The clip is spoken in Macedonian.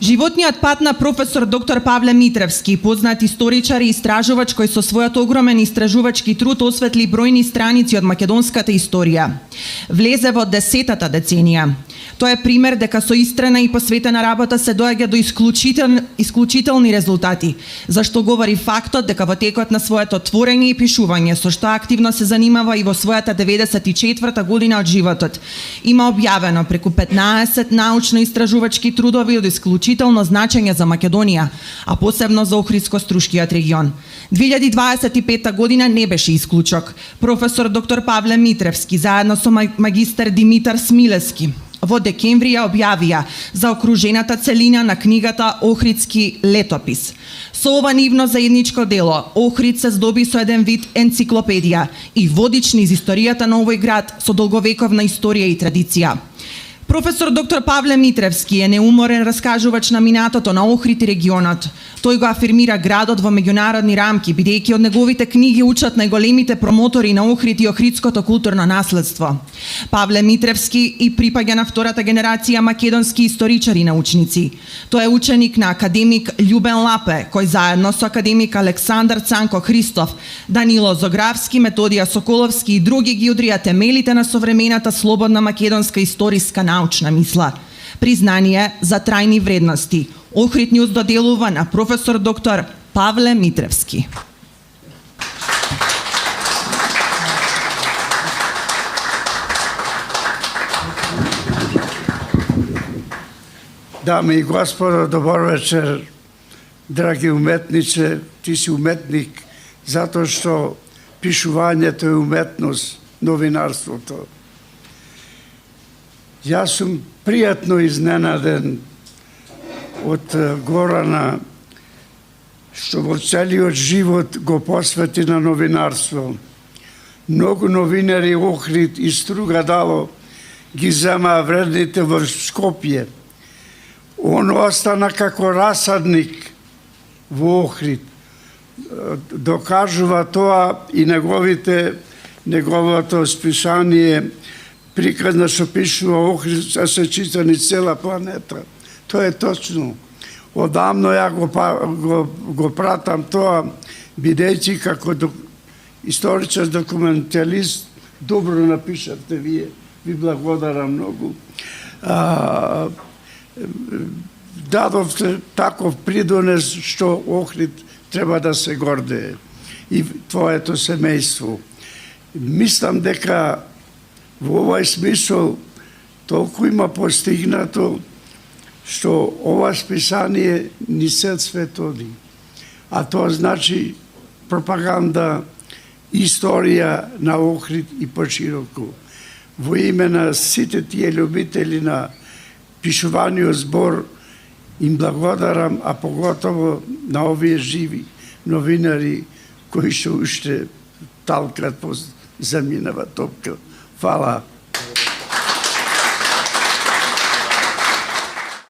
Животниот пат на професор доктор Павле Митревски, познат историчар и истражувач кој со својот огромен истражувачки труд осветли бројни страници од македонската историја. Влезе во 10-та деценија. Тоа е пример дека со истрена и посветена работа се доаѓа до исклучителни резултати, зашто говори фактот дека во текот на своето творење и пишување, со што активно се занимава и во својата 94-та година од животот, има објавено преку 15 научно-истражувачки трудови од исклучително значење за Македонија, а посебно за Охридско-Струшкиот регион. 2025 година не беше исклучок. Професор доктор Павле Митревски заедно со магистер Димитар Смилевски во декември ја објавија за окружената целина на книгата Охридски летопис. Со ова нивно заедничко дело, Охрид се здоби со еден вид енциклопедија и водич низ историјата на овој град со долговековна историја и традиција. Професор доктор Павле Митревски е неуморен раскажувач на минатото на Охрид и регионот. Тој го афирмира градот во меѓународни рамки, бидејќи од неговите книги учат најголемите промотори на Охрид и охридското културно наследство. Павле Митревски и припаѓа на втората генерација македонски историчари и научници. Тој е ученик на академик Љубен Лапе, кој заедно со академик Александар Цанко Христов, Данило Зографски, Методија Соколовски и други ги удрија темелите на современата слободна македонска историска научна мисла. Признание за трајни вредности. Охрид Нјуз доделува на професор доктор Павле Митревски. Дами и господа, добар вечер, драги уметниче. Ти си уметник затоа што пишувањето е уметност, новинарството. Јас сум пријатно изненаден од Горана, што во целиот живот го посвети на новинарство. Многу новинари Охрид и Струга Дало ги земаа вредните во Скопје. Он остана како расадник во Охрид. Докажува тоа и неговото списание приказна што пишува Охрид, се чита ни цела планета. Тоа е точно. Одамно ја го пратам тоа, бидејќи како историчар документалист, добро напишавте вие, ви благодарам многу. Дадовте таков придонес што Охрид треба да се гордее и твоето семејство. Мислам дека во овој смисол толку има постигнато што ова списание ни се цветоди. А тоа значи пропаганда, историја на Охрид и пошироко. Во име на сите тие љубители на пишуваниот збор им благодарам, а поготово на овие живи новинари кои што уште талкат по земјинава топка. Фала.